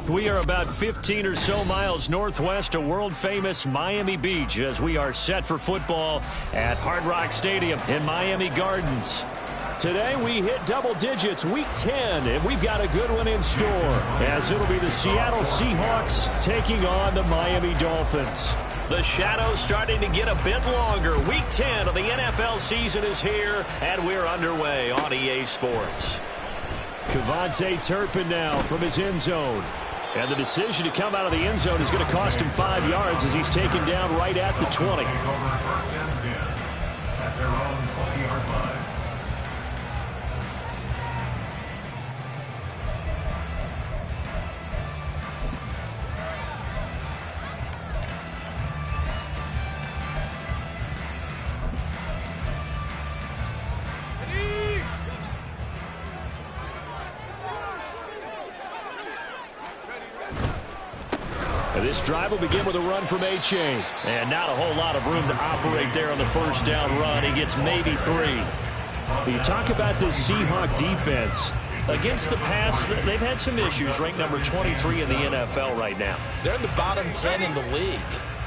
We are about 15 or so miles northwest of world-famous Miami Beach as we are set for football at Hard Rock Stadium in Miami Gardens. Today we hit double digits, week 10, and we've got a good one in store as it'll be the Seattle Seahawks taking on the Miami Dolphins. The shadows starting to get a bit longer. Week 10 of the NFL season is here, and we're underway on EA Sports. Kevontae Turpin now from his end zone. And the decision to come out of the end zone is going to cost him 5 yards as he's taken down right at the 20. At their own 20-yard line. This drive will begin with a run from A-Chain. And not a whole lot of room to operate there on the first down run. He gets maybe 3. You talk about this Seahawk defense. Against the pass, they've had some issues. Ranked number 23 in the NFL right now. They're in the bottom 10 in the league.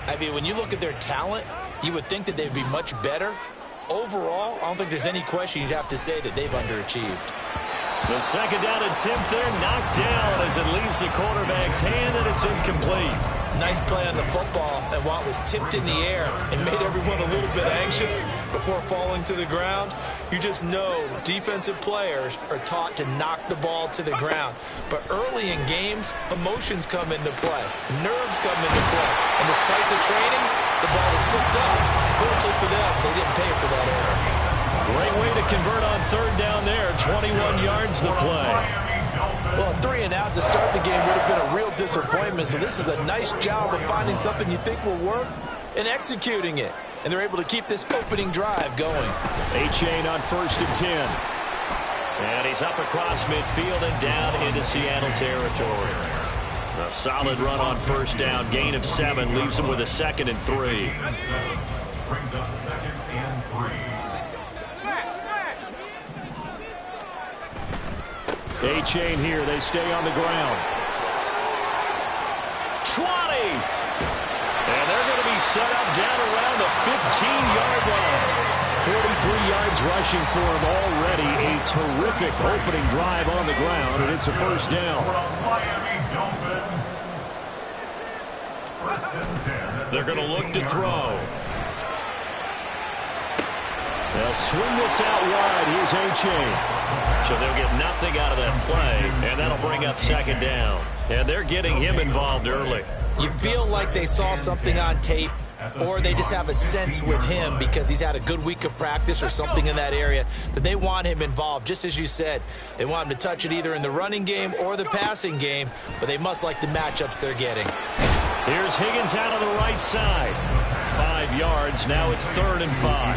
I mean, when you look at their talent, you would think that they'd be much better. Overall, I don't think there's any question you'd have to say that they've underachieved. The second down attempt there knocked down as it leaves the quarterback's hand, and it's incomplete. Nice play on the football, and while it was tipped in the air and made everyone a little bit anxious before falling to the ground, you just know defensive players are taught to knock the ball to the ground. But early in games, emotions come into play, nerves come into play, and despite the training, the ball was tipped up. Fortunately for them, they didn't pay for that error. Great way to convert on third down there. 21 yards the play. Well, 3 and out to start the game would have been a real disappointment. So this is a nice job of finding something you think will work and executing it. And they're able to keep this opening drive going. A-Chain on 1st and 10. And he's up across midfield and down into Seattle territory. A solid run on first down. Gain of 7 leaves him with a 2nd and 3. Brings up 2nd and 3. A-Chain here. They stay on the ground. 20! And they're going to be set up down around the 15-yard line. 43 yards rushing for him already. A terrific opening drive on the ground, and it's a first down. They're going to look to throw. They'll swing this out wide. Here's A-Chain. So they'll get nothing out of that play, and that'll bring up 2nd down. And they're getting him involved early. You feel like they saw something on tape, or they just have a sense with him because he's had a good week of practice or something in that area that they want him involved. Just as you said, they want him to touch it either in the running game or the passing game, but they must like the matchups they're getting. Here's Higgins out on the right side. 5 yards. Now it's 3rd and 5.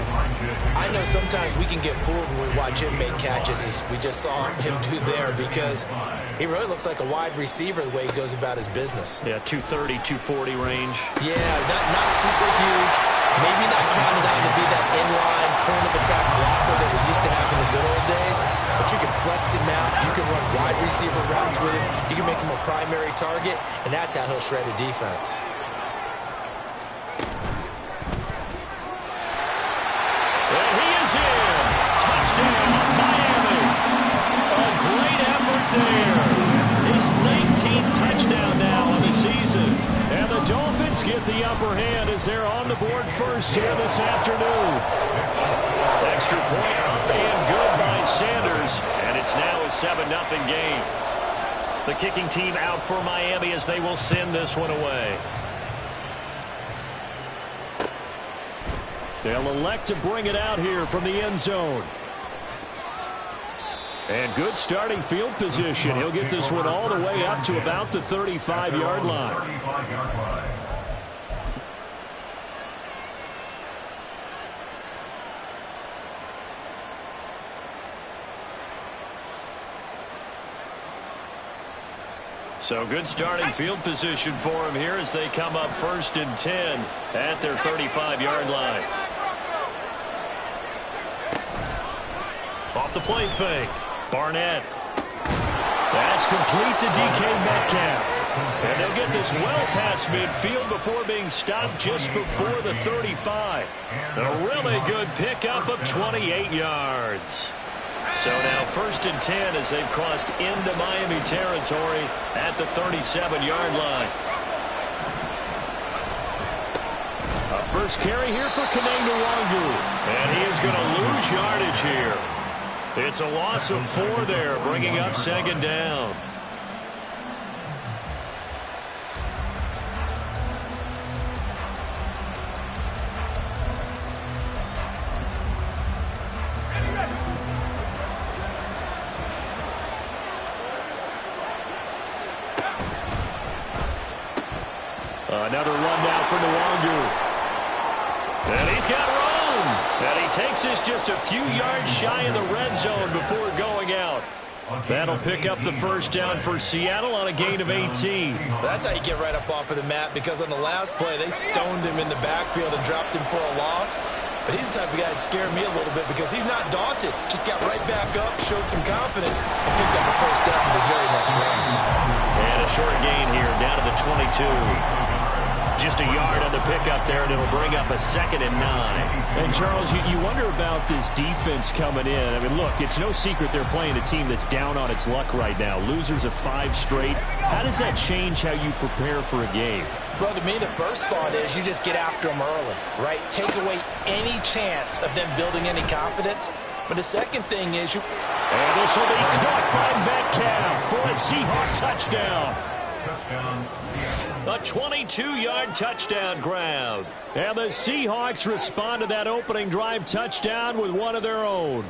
I know sometimes we can get fooled when we watch him make catches, as we just saw him do there, because he really looks like a wide receiver the way he goes about his business. Yeah, 230, 240 range. Yeah, not super huge. Maybe not counted on to be that inline point of attack blocker that we used to have in the good old days, but you can flex him out. You can run wide receiver routes with him. You can make him a primary target, and that's how he'll shred a defense. And he is in. Touchdown, Miami. A great effort there. His 19th touchdown now on the season. And the Dolphins get the upper hand as they're on the board first here this afternoon. Extra point up and good by Sanders. And it's now a 7-0 game. The kicking team out for Miami as they will send this one away. They'll elect to bring it out here from the end zone. And good starting field position. He'll get this one all the way up to about the 35-yard line. So good starting field position for him here as they come up 1st and 10 at their 35-yard line. Off the play fake. Barnett. That's complete to DK Metcalf. And they'll get this well past midfield before being stopped just before the 35. A really good pickup of 28 yards. So now 1st and 10 as they've crossed into Miami territory at the 37-yard line. A first carry here for Kaneng-Nwangu. And he is going to lose yardage here. It's a loss of 4 there, bringing up 2nd down. Another run now for Nwangu. And he's got room. And he takes this just a few yards shy of the red zone before going out. That'll pick up the 1st down for Seattle on a gain of 18. That's how you get right up off of the mat, because on the last play, they stoned him in the backfield and dropped him for a loss. But he's the type of guy that scared me a little bit because he's not daunted. Just got right back up, showed some confidence, and picked up a 1st down with his very next run. And a short gain here, down to the 22. Just a yard on the pickup there, and it'll bring up a 2nd and 9. And, Charles, you wonder about this defense coming in. I mean, look, it's no secret they're playing a team that's down on its luck right now. Losers of 5 straight. How does that change how you prepare for a game? Well, to me, the first thought is you just get after them early, right? Take away any chance of them building any confidence. But the second thing is you... And this will be caught by Metcalf for a Seahawk touchdown. A 22-yard touchdown grab. And the Seahawks respond to that opening drive touchdown with one of their own.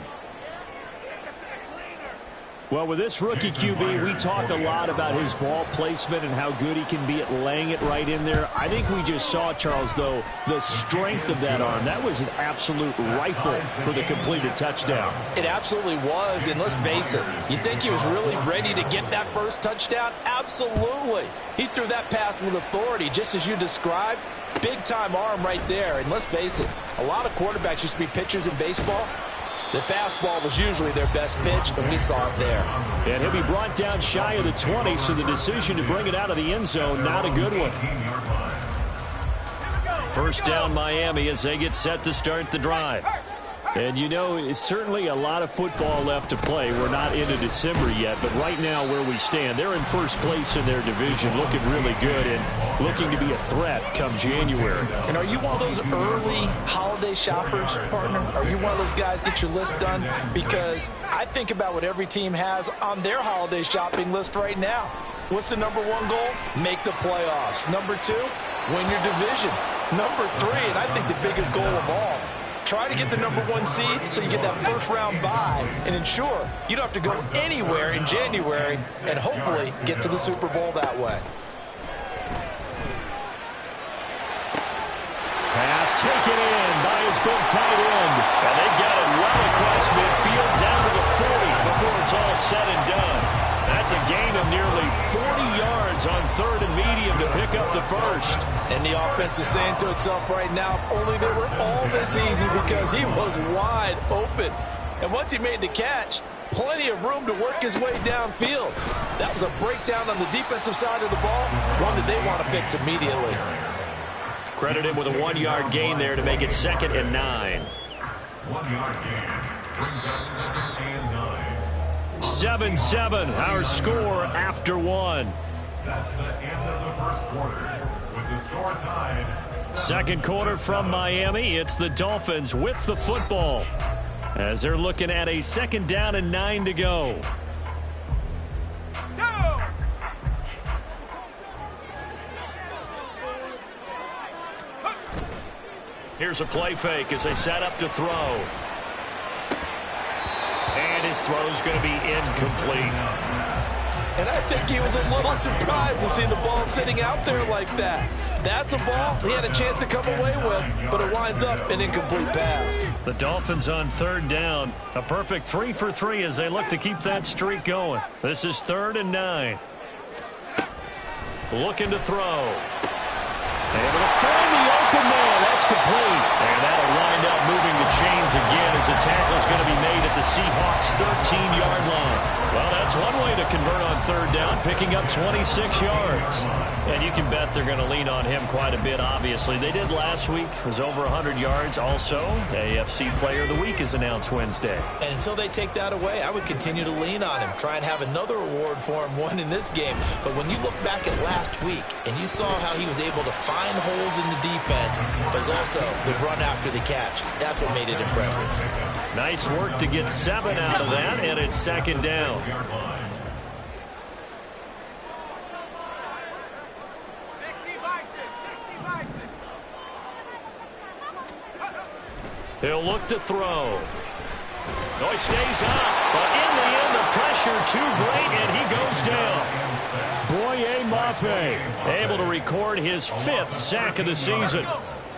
Well, with this rookie QB, we talk a lot about his ball placement and how good he can be at laying it right in there. I think we just saw, Charles, though, the strength of that arm. That was an absolute rifle for the completed touchdown. It absolutely was, and let's face it, you think he was really ready to get that first touchdown? Absolutely. He threw that pass with authority, just as you described. Big-time arm right there, and let's face it, a lot of quarterbacks used to be pitchers in baseball. The fastball was usually their best pitch, and we saw it there. And he'll be brought down shy of the 20, so the decision to bring it out of the end zone, not a good one. 1st down Miami as they get set to start the drive. And, you know, it's certainly a lot of football left to play. We're not into December yet, but right now where we stand, they're in 1st place in their division, looking really good and looking to be a threat come January. And are you one of those early holiday shoppers, partner? Are you one of those guys get your list done? Because I think about what every team has on their holiday shopping list right now. What's the number 1 goal? Make the playoffs. Number 2, win your division. Number 3, and I think the biggest goal of all, try to get the number 1 seed so you get that 1st round bye and ensure you don't have to go anywhere in January and hopefully get to the Super Bowl that way. Pass taken in by his big tight end. And they got it well across midfield down to the 40 before it's all said and done. That's a gain of nearly 40 yards on 3rd and medium to pick up the 1st. And the offense is saying to itself right now, only they were all this easy because he was wide open. And once he made the catch, plenty of room to work his way downfield. That was a breakdown on the defensive side of the ball, one that they want to fix immediately. Credit him with a 1-yard gain there to make it 2nd and 9. 1-yard gain brings us 2nd and 9. 7-7, our score after 1. That's the end of the 1st quarter, with the score tied. 2nd quarter from Miami. It's the Dolphins with the football as they're looking at a 2nd down and 9 to go. Here's a play fake as they set up to throw. And his throw's going to be incomplete. And I think he was a little surprised to see the ball sitting out there like that. That's a ball he had a chance to come away with, but it winds up an incomplete pass. The Dolphins on 3rd down. A perfect 3 for 3 as they look to keep that streak going. This is 3rd and 9. Looking to throw. Able to find the open man. That's complete. And that'll wind up moving the chains begins again as the tackle is going to be made at the Seahawks' 13-yard line. Well, that's one way to convert on third down, picking up 26 yards. And you can bet they're going to lean on him quite a bit, obviously. They did last week. It was over 100 yards. Also, AFC Player of the Week is announced Wednesday. And until they take that away, I would continue to lean on him, try and have another award for him, one in this game. But when you look back at last week and you saw how he was able to find holes in the defense, but also the run after the catch, that's what made it impressive. Nice work to get 7 out of that, and it's second down. He'll look to throw. No, he stays up, but in the end, the pressure too great, and he goes down. Boye Mafe able to record his 5th sack of the season.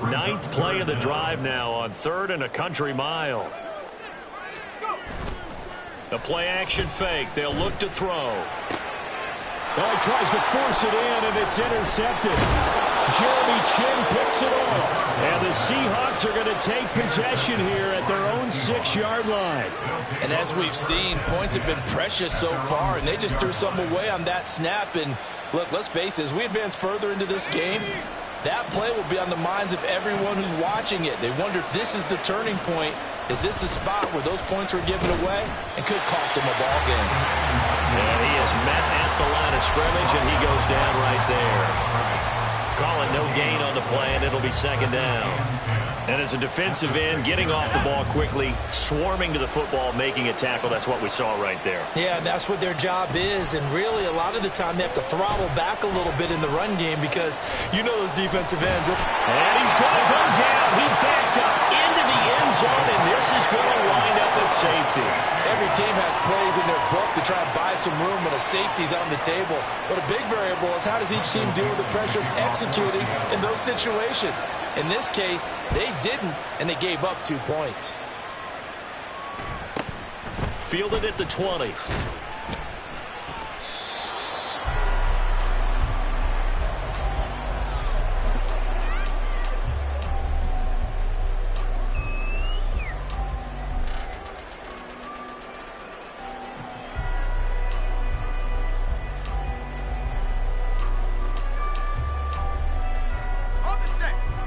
9th play of the drive now on 3rd and a country mile. The play-action fake. They'll look to throw. Well, he tries to force it in, and it's intercepted. Jeremy Chin picks it off. And the Seahawks are going to take possession here at their own 6-yard line. And as we've seen, points have been precious so far, and they just threw something away on that snap. And look, let's face it, as we advance further into this game, that play will be on the minds of everyone who's watching it. They wonder if this is the turning point. Is this the spot where those points were given away and could cost them a ball game? And he is met at the line of scrimmage, and he goes down right there. Calling no gain on the play, and it'll be second down. And as a defensive end, getting off the ball quickly, swarming to the football, making a tackle, that's what we saw right there. Yeah, that's what their job is, and really a lot of the time they have to throttle back a little bit in the run game because you know those defensive ends. And he's going to go down. He backed up into the end zone, and this is going to wind up a safety. Every team has plays in their book to try and buy some room when a safety's on the table. But a big variable is how does each team deal with the pressure of executing in those situations. In this case, they didn't, and they gave up 2 points. Fielded at the 20.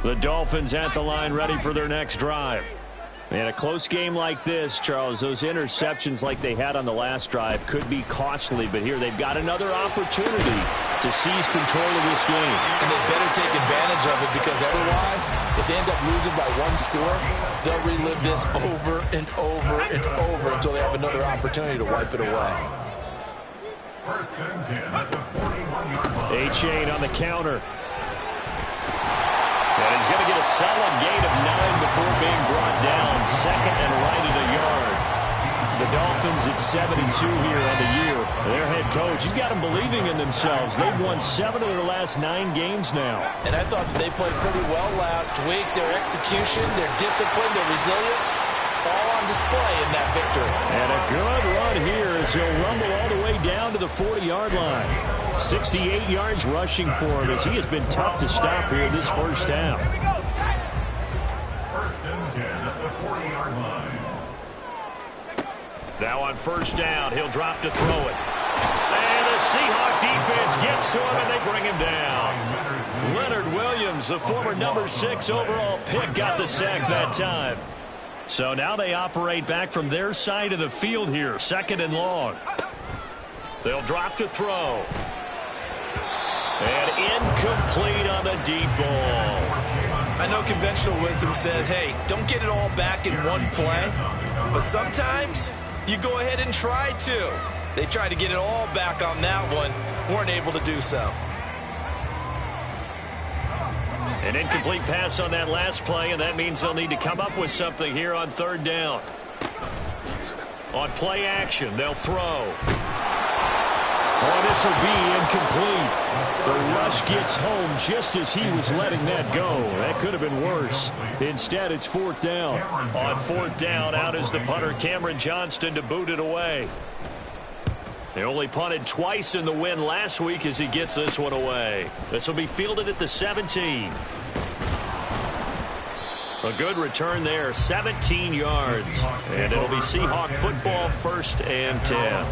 The Dolphins at the line, ready for their next drive. In a close game like this, Charles, those interceptions like they had on the last drive could be costly, but here they've got another opportunity to seize control of this game. And they better take advantage of it, because otherwise, if they end up losing by 1 score, they'll relive this over and over and over until they have another opportunity to wipe it away. First and 10 at the 41-yard line. A-Chain on the counter. And he's going to get a solid gain of 9 before being brought down. Second and right at a yard. The Dolphins at 72 here on the year. Their head coach, he's got them believing in themselves. They've won 7 of their last 9 games now. And I thought that they played pretty well last week. Their execution, their discipline, their resilience, all on display in that victory. And a good run here as he'll rumble all the way down to the 40-yard line. 68 yards rushing for him as he has been tough to stop here this first half. First and 10 at the 40-yard line. Now on first down, he'll drop to throw it. And the Seahawk defense gets to him, and they bring him down. Leonard Williams, the former number 6 overall pick, got the sack that time. So now they operate back from their side of the field here, second and long. They'll drop to throw. And incomplete on the deep ball. I know conventional wisdom says, hey, don't get it all back in one play. But sometimes you go ahead and try to. They tried to get it all back on that one. Weren't able to do so. An incomplete pass on that last play, and that means they'll need to come up with something here on third down. On play action, they'll throw. Oh, this will be incomplete. The rush gets home just as he was letting that go. That could have been worse. Instead, it's fourth down. On fourth down, out is the punter, Cameron Johnston, to boot it away. They only punted twice in the win last week as he gets this one away. This will be fielded at the 17. A good return there, 17 yards. And it'll be Seahawk football, 1st and 10.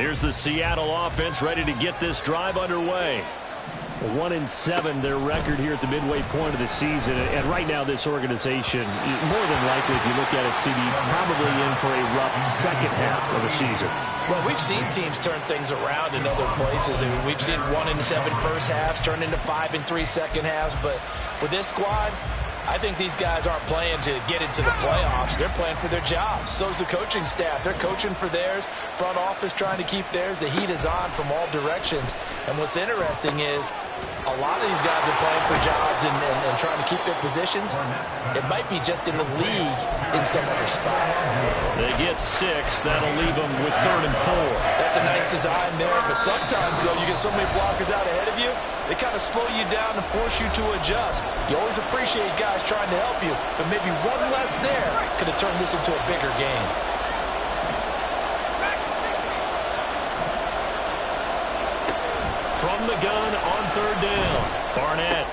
Here's the Seattle offense ready to get this drive underway. 1-7 their record here at the midway point of the season, and right now this organization, more than likely if you look at it, CD, probably in for a rough second half of the season. Well, we've seen teams turn things around in other places. I mean, we've seen 1-7 first halves turn into 5-3 second halves, but with this squad, I think these guys aren't playing to get into the playoffs. They're playing for their jobs. So's the coaching staff. They're coaching for theirs. Front office trying to keep theirs. The heat is on from all directions. And what's interesting is a lot of these guys are playing for jobs and trying to keep their positions. It might be just in the league in some other spot. They get 6. That'll leave them with 3rd and 4. That's a nice design there. But sometimes, though, you get so many blockers out ahead of you, they kind of slow you down and force you to adjust. You always appreciate guys trying to help you, but maybe one less there could have turned this into a bigger game. From the gun on 3rd down, Barnett.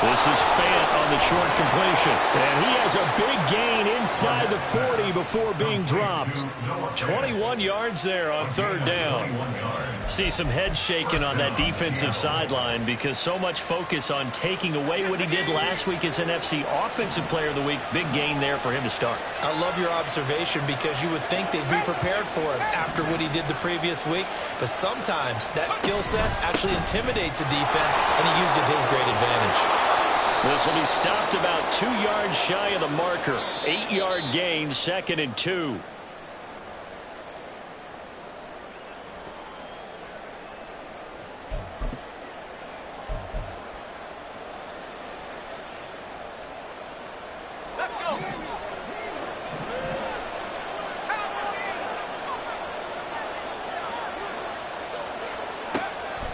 This is Fant on the short completion. And he has a big gain inside the 40 before being dropped. 21 yards there on 3rd down. See some head shaking on that defensive sideline because so much focus on taking away what he did last week as NFC Offensive Player of the Week. Big gain there for him to start. I love your observation because you would think they'd be prepared for him after what he did the previous week. But sometimes that skill set actually intimidates a defense, and he used it to his great advantage. This will be stopped about 2 yards shy of the marker. 8-yard gain, 2nd and 2. Let's go.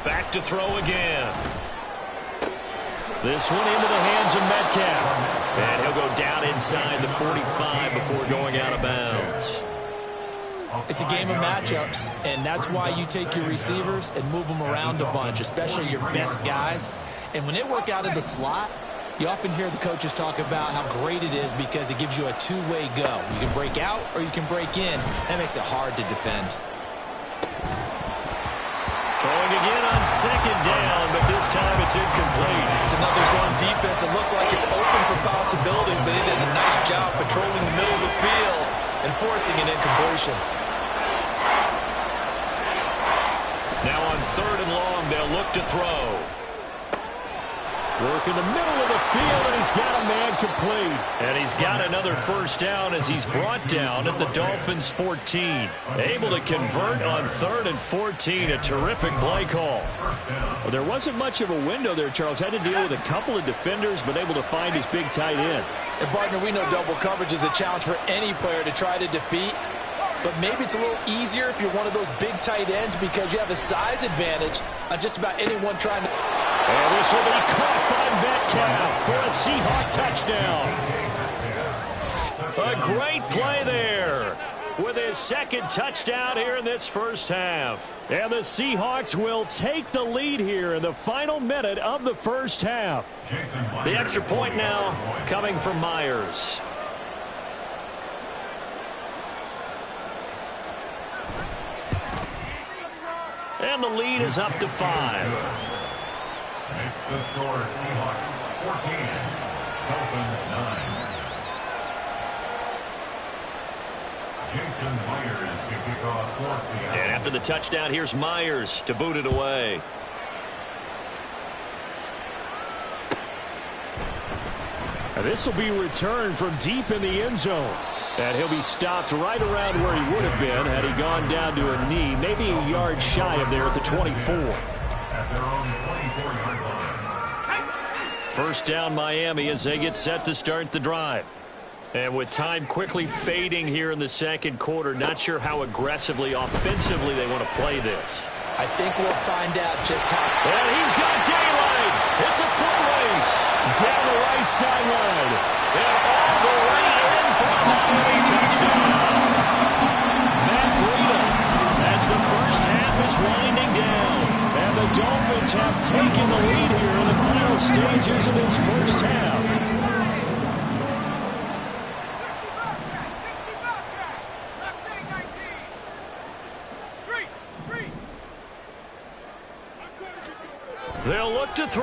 Back to throw again. This one into the hands of Metcalf. And he'll go down inside the 45 before going out of bounds. It's a game of matchups, and that's why you take your receivers and move them around a bunch, especially your best guys. And when they work out of the slot, you often hear the coaches talk about how great it is because it gives you a two-way go. You can break out or you can break in. That makes it hard to defend. Throwing again on 2nd down, but this time it's incomplete. It's another zone defense. It looks like it's open for possibilities, but they did a nice job patrolling the middle of the field and forcing an incompletion. Now on 3rd and long, they'll look to throw. Work in the middle of the field, and he's got a man complete. And he's got another 1st down as he's brought down at the Dolphins' 14. Able to convert on 3rd and 14. A terrific play call. Well, there wasn't much of a window there, Charles. Had to deal with a couple of defenders, but able to find his big tight end. And, partner, we know double coverage is a challenge for any player to try to defeat. But maybe it's a little easier if you're one of those big tight ends because you have a size advantage on just about anyone trying to... And this will be caught by Metcalf for a Seahawk touchdown. A great play there with his 2nd touchdown here in this 1st half. And the Seahawks will take the lead here in the final minute of the 1st half. The extra point now coming from Myers. And the lead is up to 5. Makes the score Seahawks 14, Dolphins 9. Jason Myers to kick off for Seattle. And after the touchdown, here's Myers to boot it away. And this will be returned from deep in the end zone. And he'll be stopped right around where he would have been had he gone down to a knee, maybe a yard shy of there at the 24. At their own 24-yard line. 1st down Miami as they get set to start the drive. And with time quickly fading here in the 2nd quarter, not sure how aggressively, offensively they want to play this. I think we'll find out just how. And he's got daylight. speed. It's a foot race. Down the right sideline. And all the way in for a Miami touchdown. Matt Breida, as the first half is winding down. And the Dolphins have taken the lead here in the final stages of this first half. They'll look to throw.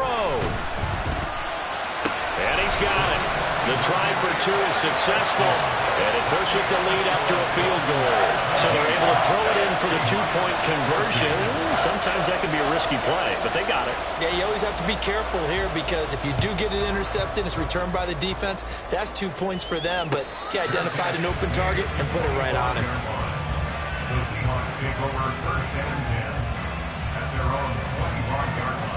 And he's got it. The try for two is successful, and it pushes the lead after a field goal. So they're able to throw it in for the two-point conversion. Sometimes that can be a risky play, but they got it. Yeah, you always have to be careful here because if you do get it intercepted, it's returned by the defense, that's 2 points for them. But he identified an open target and put it right on him. The Seahawks take over first and 10 at their own 25-yard line.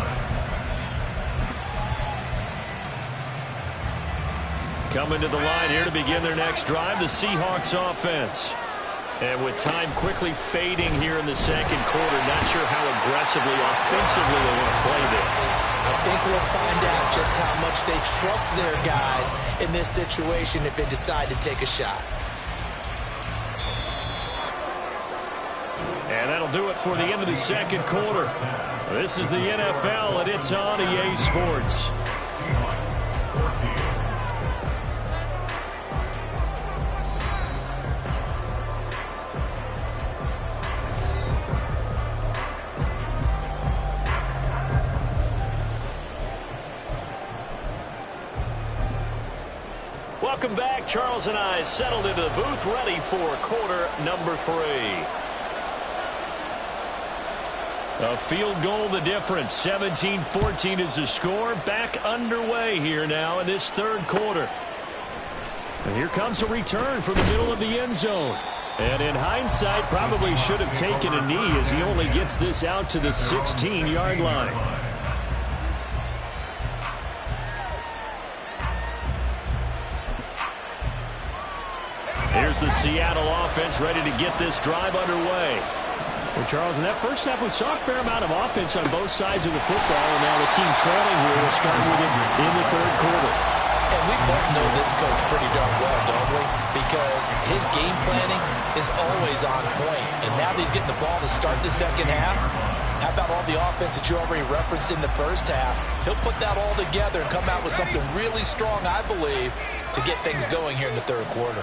Coming to the line here to begin their next drive, the Seahawks offense. And with time quickly fading here in the second quarter, not sure how aggressively, offensively they want to play this. I think we'll find out just how much they trust their guys in this situation if they decide to take a shot. And that'll do it for the end of the second quarter. This is the NFL, and it's on EA Sports. Seahawks 14. Welcome back. Charles and I settled into the booth, ready for quarter number 3. A field goal the difference. 17-14 is the score. Back underway here now in this third quarter. And here comes a return from the middle of the end zone. And in hindsight, probably should have taken a knee as he only gets this out to the 16-yard line. Here's the Seattle offense ready to get this drive underway. Well, Charles, in that first half, we saw a fair amount of offense on both sides of the football, and now the team trailing here will start with it in the third quarter. And we both know this coach pretty darn well, don't we? Because his game planning is always on point. And now that he's getting the ball to start the second half, how about all the offense that you already referenced in the first half? He'll put that all together and come out with something really strong, I believe, to get things going here in the third quarter.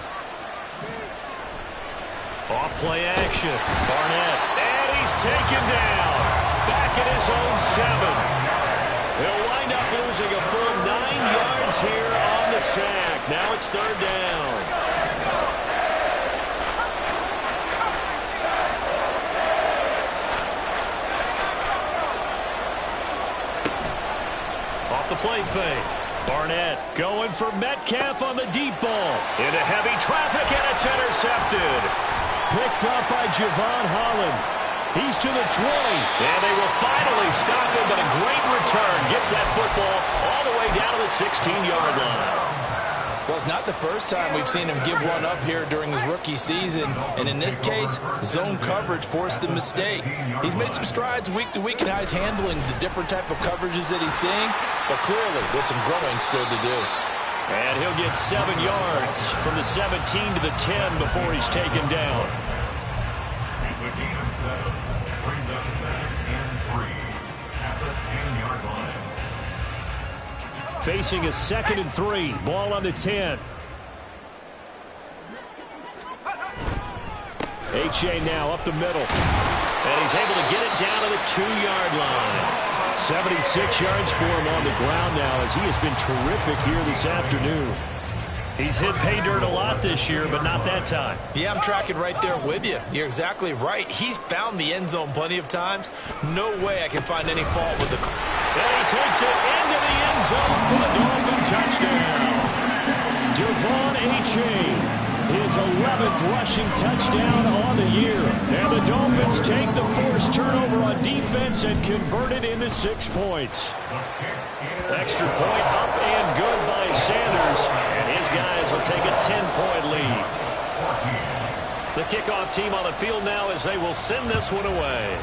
Off play action. Barnett. And he's taken down. Back at his own 7. He'll wind up losing a full 9 yards here on the sack. Now it's third down. Off the play fake. Barnett going for Metcalf on the deep ball. Into heavy traffic, and it's intercepted. Picked up by Javon Holland. He's to the 20. And they will finally stop him, but a great return. Gets that football all the way down to the 16-yard line. Well, it's not the first time we've seen him give one up here during his rookie season. And in this case, zone coverage forced the mistake. He's made some strides week to week in how he's handling the different type of coverages that he's seeing. But clearly, there's some growing still to do. And he'll get 7 yards from the 17 to the 10 before he's taken down. It's a gain of 7. Brings up 2nd and 3 at the 10-yard line. Facing a 2nd and 3. Ball on the 10. H.A. now up the middle. And he's able to get it down to the 2-yard line. 76 yards for him on the ground now as he has been terrific here this afternoon. He's hit pay dirt a lot this year, but not that time. Yeah, I'm tracking right there with you. You're exactly right. He's found the end zone plenty of times. No way I can find any fault with the... And he takes it into the end zone for the Dolphin touchdown. Devon Achane, his 11th rushing touchdown on the year. And the Dolphins take the forced turnover on defense and convert it into 6 points. Extra point up and good by Sanders. And his guys will take a 10-point lead. The kickoff team on the field now as they will send this one away.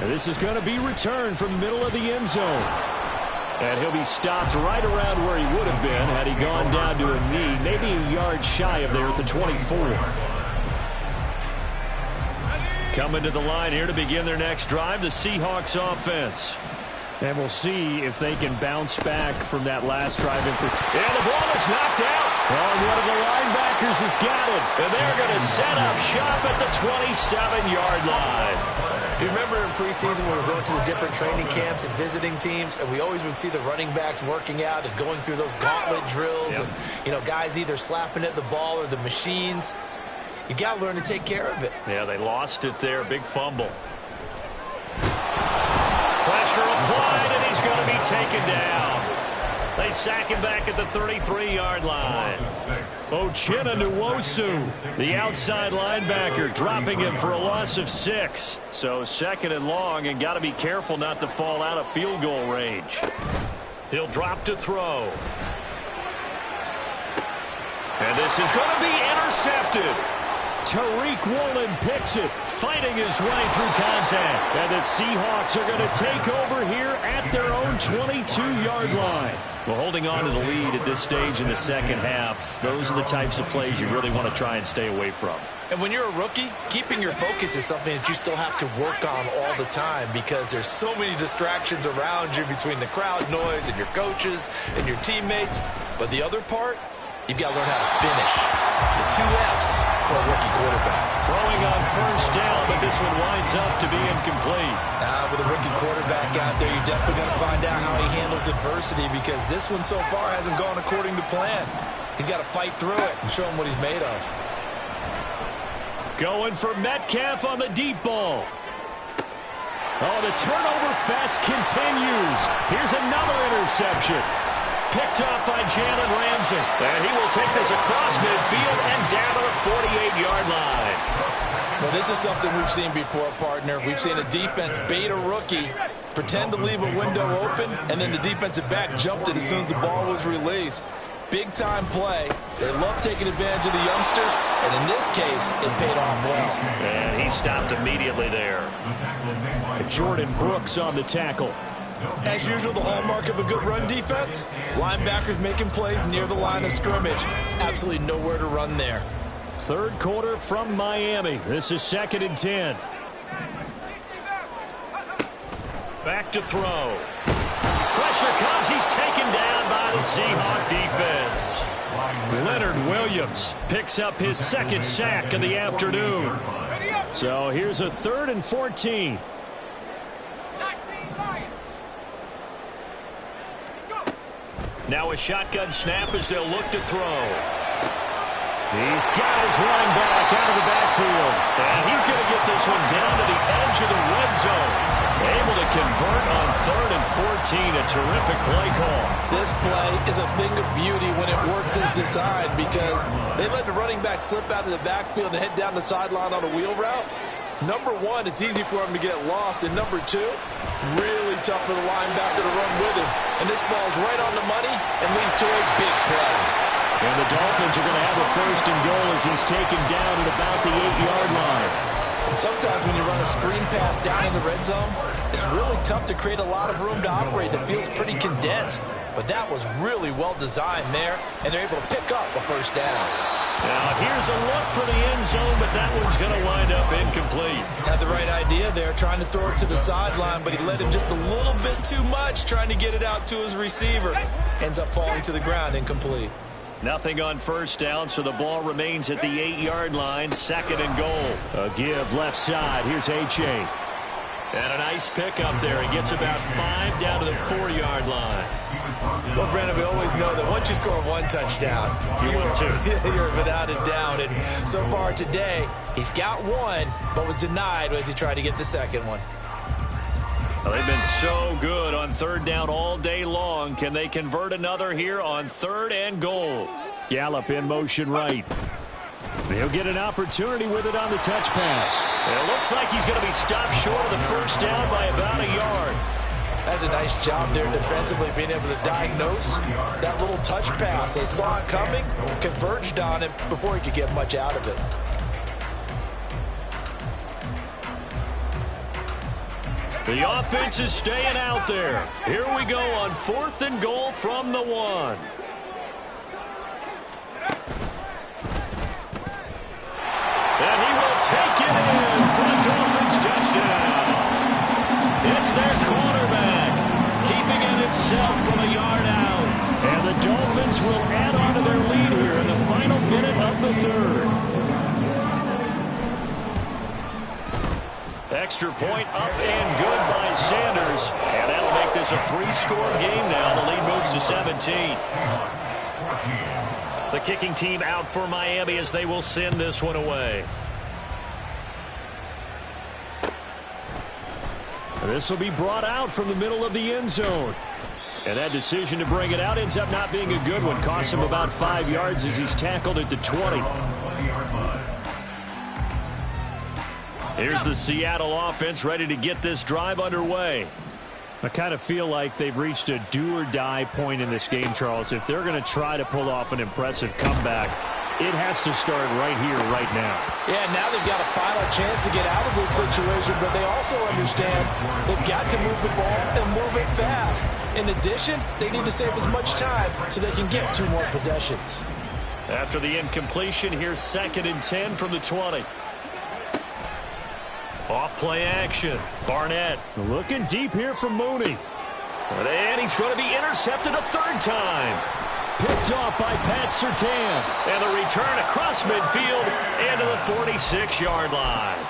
And this is going to be returned from the middle of the end zone. And he'll be stopped right around where he would have been had he gone down to a knee, maybe a yard shy of there at the 24. Coming to the line here to begin their next drive, the Seahawks offense. And we'll see if they can bounce back from that last drive. And the ball is knocked out. Oh, one of the linebackers has got it. And they're going to set up shop at the 27-yard line. You remember in preseason when we were going to the different training camps and visiting teams, and we always would see the running backs working out and going through those gauntlet drills, and guys either slapping at the ball or the machines. You got to learn to take care of it. Yeah, they lost it there. Big fumble. Pressure applied, and he's going to be taken down. They sack him back at the 33-yard line. Uchenna Nwosu, the outside linebacker, dropping him for a loss of 6. So second and long, and got to be careful not to fall out of field goal range. He'll drop to throw. And this is going to be intercepted. Tariq Woolen picks it, fighting his way through contact. And the Seahawks are going to take over here at their own 22-yard line. Well, holding on to the lead at this stage in the second half, those are the types of plays you really want to try and stay away from. And when you're a rookie, keeping your focus is something that you still have to work on all the time because there's so many distractions around you between the crowd noise and your coaches and your teammates. But the other part, you've got to learn how to finish. It's the 2 F's for a rookie quarterback. Throwing on first down, but this one winds up to be incomplete. With a rookie quarterback out there, you're definitely going to find out how he handles adversity because this one so far hasn't gone according to plan. He's got to fight through it and show him what he's made of. Going for Metcalf on the deep ball. Oh, the turnover fest continues. Here's another interception. Picked up by Jalen Ramsey. And he will take this across midfield and down to the 48-yard line. Well, this is something we've seen before, partner. We've seen a defense bait a rookie, pretend to leave a window open, and then the defensive back jumped it as soon as the ball was released. Big-time play. They love taking advantage of the youngsters, and in this case, it paid off well. And he stopped immediately there. Jordan Brooks on the tackle. As usual, the hallmark of a good run defense, linebackers making plays near the line of scrimmage. Absolutely nowhere to run there. Third quarter from Miami. This is 2nd and 10. Back to throw. Pressure comes. He's taken down by the Seahawk defense. Leonard Williams picks up his 2nd sack of the afternoon. So here's a 3rd and 14. Now a shotgun snap as they'll look to throw. He's got his running back out of the backfield. And he's going to get this one down to the edge of the red zone. Able to convert on 3rd and 14. A terrific play call. This play is a thing of beauty when it works as designed because they let the running back slip out of the backfield and head down the sideline on a wheel route. Number one, it's easy for him to get lost. And number two, really tough for the linebacker to run with him. And this ball's right on the money and leads to a big play. And the Dolphins are going to have a 1st and goal as he's taken down at about the 8-yard line. And sometimes when you run a screen pass down in the red zone, it's really tough to create a lot of room to operate that feels pretty condensed. But that was really well designed there, and they're able to pick up a 1st down. Now here's a look for the end zone, but that one's going to wind up incomplete. Had the right idea there, trying to throw it to the sideline, but he let him just a little bit too much, trying to get it out to his receiver. Ends up falling to the ground, incomplete. Nothing on 1st down, so the ball remains at the 8-yard line, 2nd and goal. A give left side. Here's H.A. And a nice pick up there. He gets about 5 down to the 4-yard line. Well, Brandon, we always know that once you score 1 touchdown, you will too. You're without a doubt. And so far today, he's got 1, but was denied as he tried to get the 2nd one. Well, they've been so good on 3rd down all day long. Can they convert another here on 3rd and goal? Gallup in motion right. They'll get an opportunity with it on the touch pass. And it looks like he's going to be stopped short of the 1st down by about a yard. That's a nice job there defensively, being able to diagnose that little touch pass. They saw it coming, converged on it before he could get much out of it. The offense is staying out there. Here we go on 4th and goal from the 1. And he will take it in for a Dolphins touchdown. It's their quarterback, keeping it himself from a yard out. And the Dolphins will add on to their lead here in the final minute of the 3rd. Extra point up and good by Sanders. And that'll make this a 3-score game now. The lead moves to 17. The kicking team out for Miami as they will send this one away. This will be brought out from the middle of the end zone. And that decision to bring it out ends up not being a good one. Costs him about 5 yards as he's tackled at the 20. Here's the Seattle offense ready to get this drive underway. I kind of feel like they've reached a do-or-die point in this game, Charles. If they're going to try to pull off an impressive comeback, it has to start right here, right now. Yeah, now they've got a final chance to get out of this situation, but they also understand they've got to move the ball and move it fast. In addition, they need to save as much time so they can get 2 more possessions. After the incompletion, here's 2nd and 10 from the 20. Off-play action. Barnett looking deep here from Mooney. And he's going to be intercepted a 3rd time. Picked off by Pat Surtain. And the return across midfield and to the 46-yard line.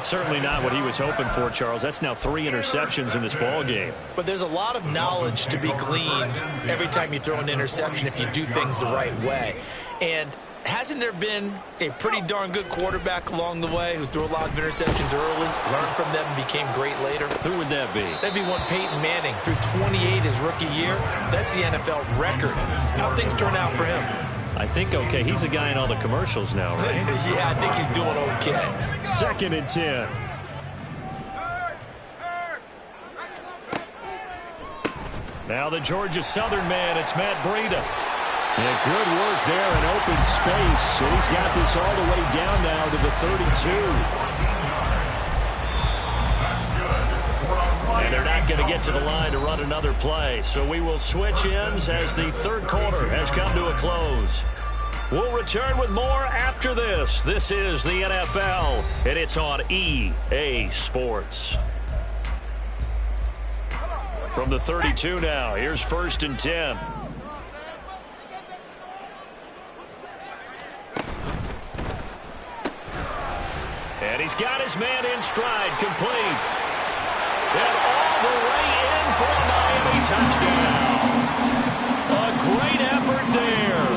Certainly not what he was hoping for, Charles. That's now 3 interceptions in this ball game. But there's a lot of knowledge to be gleaned every time you throw an interception if you do things the right way. And hasn't there been a pretty darn good quarterback along the way who threw a lot of interceptions early, learned from them, and became great later? Who would that be? That'd be one Peyton Manning. Threw 28 his rookie year. That's the NFL record. How'd things turn out for him? I think okay. He's a guy in all the commercials now, right? Yeah, I think he's doing okay. 2nd and 10. Now the Georgia Southern man, it's Matt Breida. And good work there in open space. And he's got this all the way down now to the 32. And they're not going to get to the line to run another play. So we will switch ends as the 3rd quarter has come to a close. We'll return with more after this. This is the NFL, and it's on EA Sports. From the 32 now, here's 1st and 10. And he's got his man in stride, complete. And all the way in for a Miami touchdown. A great effort there.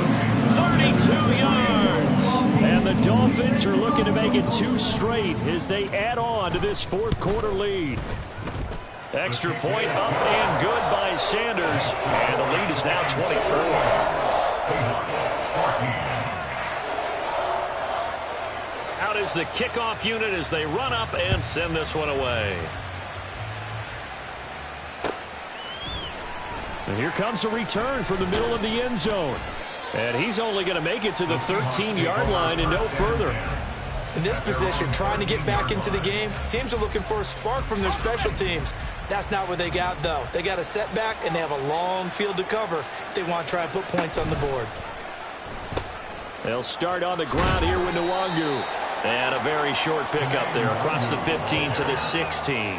32 yards. And the Dolphins are looking to make it 2 straight as they add on to this 4th quarter lead. Extra point up and good by Sanders. And the lead is now 24. Out is the kickoff unit as they run up and send this one away. And here comes a return from the middle of the end zone. And he's only going to make it to the 13-yard line and no further. In this position, trying to get back into the game, teams are looking for a spark from their special teams. That's not what they got, though. They got a setback, and they have a long field to cover if they want to try and put points on the board. They'll start on the ground here with Nwangu. And a very short pickup there across the 15 to the 16.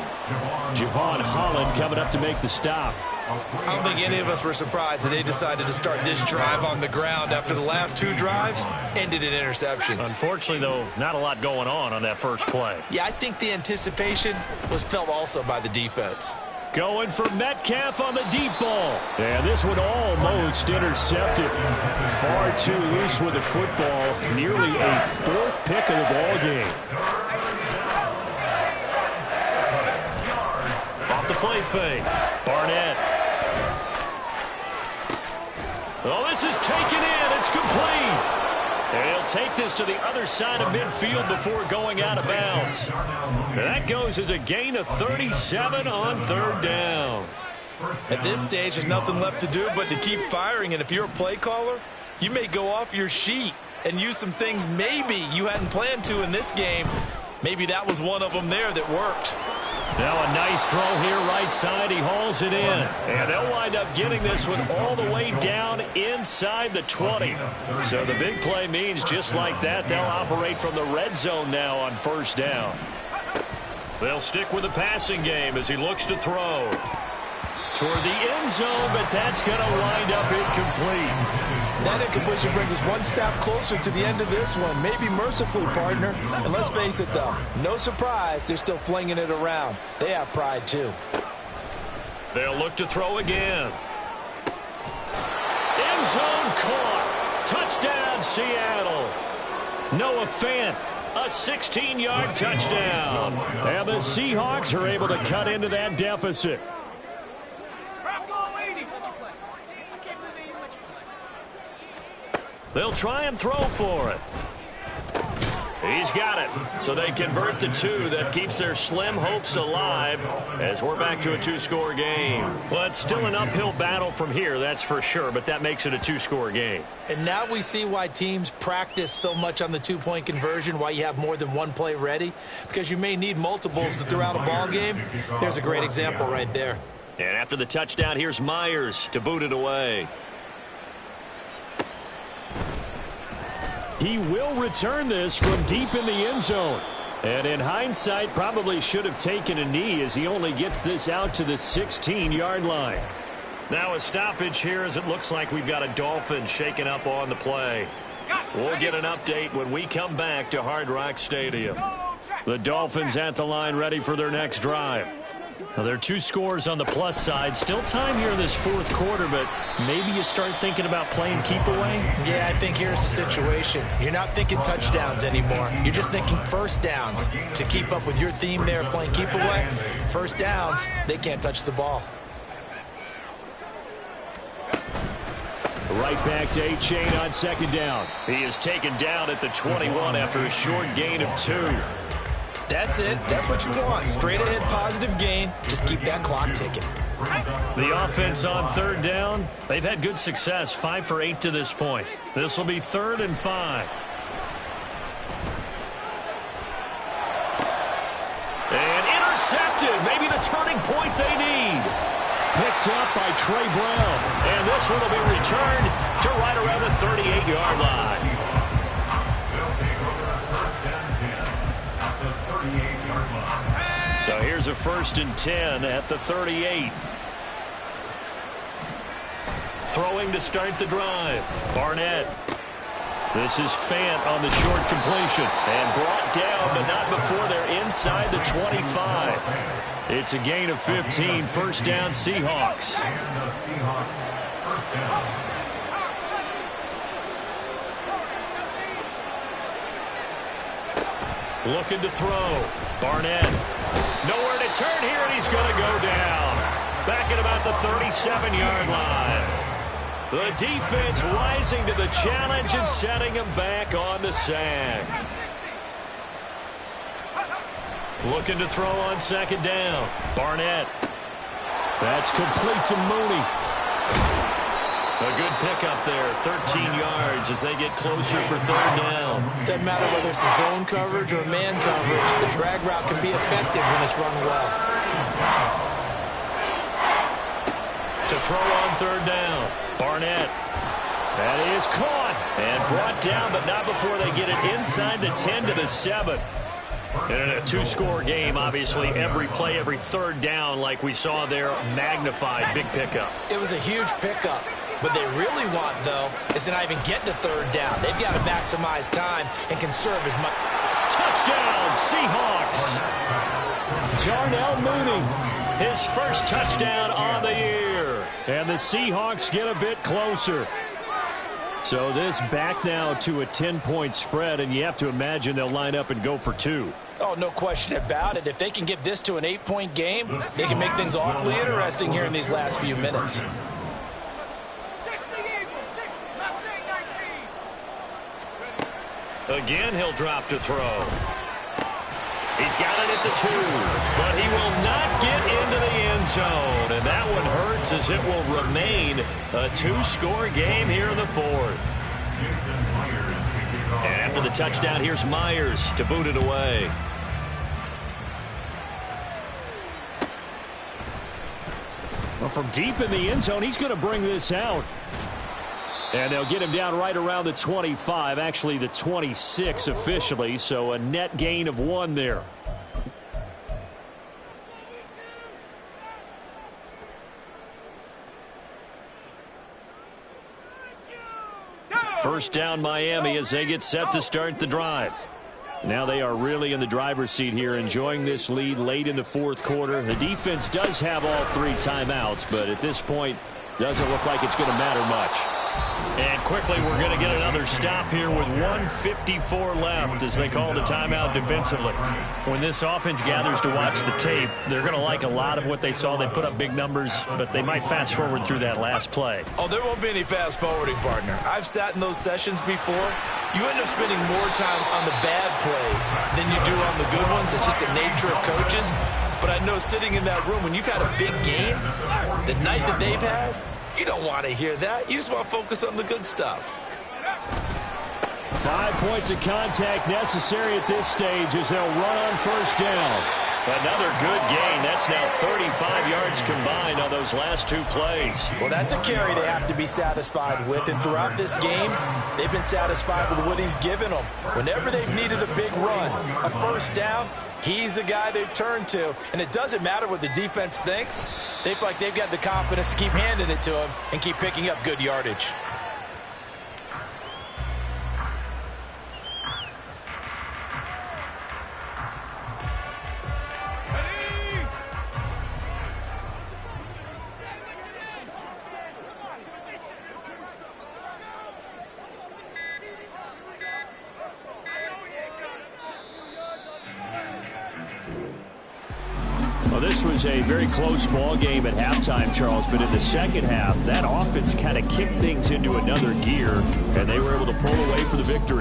Javon Holland coming up to make the stop. I don't think any of us were surprised that they decided to start this drive on the ground after the last 2 drives ended in interceptions. Unfortunately, though, not a lot going on that first play. Yeah, I think the anticipation was felt also by the defense. Going for Metcalf on the deep ball. And this one almost intercepted. Far too loose with the football. Nearly a 4th pick of the ball game. Off the play fake. Barnett. Oh, this is taken in. It's complete. And he'll take this to the other side of midfield before going out of bounds. And that goes as a gain of 37 on 3rd down. At this stage, there's nothing left to do but to keep firing. And if you're a play caller, you may go off your sheet and use some things maybe you hadn't planned to in this game. Maybe that was one of them there that worked. Now a nice throw here right side. He hauls it in. And they'll wind up getting this one all the way down inside the 20. So the big play means just like that, they'll operate from the red zone now on first down. They'll stick with the passing game as he looks to throw. Toward the end zone, but that's going to wind up incomplete. That incompletion brings us one step closer to the end of this one. Maybe mercifully, partner. And let's face it, though, no surprise, they're still flinging it around. They have pride, too. They'll look to throw again. End zone caught. Touchdown, Seattle. Noah Fant, a 16-yard touchdown. And the Seahawks are able to cut into that deficit. They'll try and throw for it. He's got it. So they convert the 2. That keeps their slim hopes alive as we're back to a 2-score game. Well, it's still an uphill battle from here, that's for sure, but that makes it a 2-score game. And now we see why teams practice so much on the 2-point conversion, why you have more than one play ready, because you may need multiples to throw out a ball game. There's a great example right there. And after the touchdown, here's Myers to boot it away. He will return this from deep in the end zone. And in hindsight, probably should have taken a knee as he only gets this out to the 16-yard line. Now a stoppage here as it looks like we've got a Dolphin shaken up on the play. We'll get an update when we come back to Hard Rock Stadium. The Dolphins at the line ready for their next drive. Now, there are 2 scores on the plus side. Still time here in this 4th quarter, but maybe you start thinking about playing keep away? Yeah, I think here's the situation. You're not thinking touchdowns anymore. You're just thinking first downs. To keep up with your theme there, playing keep away, first downs, they can't touch the ball. Right back to A-Chain on second down. He is taken down at the 21 after a short gain of 2. That's it. That's what you want. Straight ahead positive gain. Just keep that clock ticking. The offense on third down. They've had good success. 5 for 8 to this point. This will be 3rd and 5. And intercepted. Maybe the turning point they need. Picked up by Trey Brown. And this one will be returned to right around the 38-yard line. So here's a 1st and 10 at the 38. Throwing to start the drive. Barnett. This is Fant on the short completion. And brought down, but not before they're inside the 25. It's a gain of 15. First down, Seahawks. And the Seahawks first down. Looking to throw. Barnett. Nowhere to turn here, and he's going to go down. Back at about the 37-yard line. The defense rising to the challenge and setting him back on the sack. Looking to throw on second down. Barnett. That's complete to Mooney. A good pickup there, 13 yards as they get closer for third down. Doesn't matter whether it's a zone coverage or man coverage, the drag route can be effective when it's run well. To throw on third down, Barnett. That is caught and brought down, but not before they get it inside the 10 to the 7. In a 2-score game, obviously, every play, every third down, like we saw there, magnified. Big pickup. It was a huge pickup. What they really want, though, is to not even get to third down. They've got to maximize time and conserve as much. Touchdown, Seahawks. Darnell Mooney, his first touchdown on the year. And the Seahawks get a bit closer. So this back now to a 10-point spread, and you have to imagine they'll line up and go for 2. Oh, no question about it. If they can get this to an 8-point game, they can make things awfully interesting here in these last few minutes. Again, he'll drop to throw. He's got it at the 2, but he will not get into the end zone. And that one hurts as it will remain a 2-score game here in the 4th. And after the touchdown, here's Myers to boot it away. from deep in the end zone, he's going to bring this out. And they'll get him down right around the 25, actually the 26 officially, so a net gain of 1 there. First down Miami as they get set to start the drive. Now they are really in the driver's seat here, enjoying this lead late in the fourth quarter. The defense does have all 3 timeouts, but at this point, doesn't look like it's going to matter much. And quickly, we're going to get another stop here with 1:54 left as they call the timeout defensively. When this offense gathers to watch the tape, they're going to like a lot of what they saw. They put up big numbers, but they might fast forward through that last play. Oh, there won't be any fast forwarding, partner. I've sat in those sessions before. You end up spending more time on the bad plays than you do on the good ones. It's just the nature of coaches. But I know sitting in that room, when you've had a big game, the night that they've had, you don't want to hear that. You just want to focus on the good stuff. 5 points of contact necessary at this stage as they'll run on first down. Another good gain. That's now 35 yards combined on those last 2 plays. Well, that's a carry they have to be satisfied with. And throughout this game, they've been satisfied with what he's given them. Whenever they've needed a big run, a first down, he's the guy they've turned to. And it doesn't matter what the defense thinks. They feel like they've got the confidence to keep handing it to him and keep picking up good yardage. Well, this was a very close ball game at halftime, Charles, but in the second half, that offense kind of kicked things into another gear, and they were able to pull away for the victory.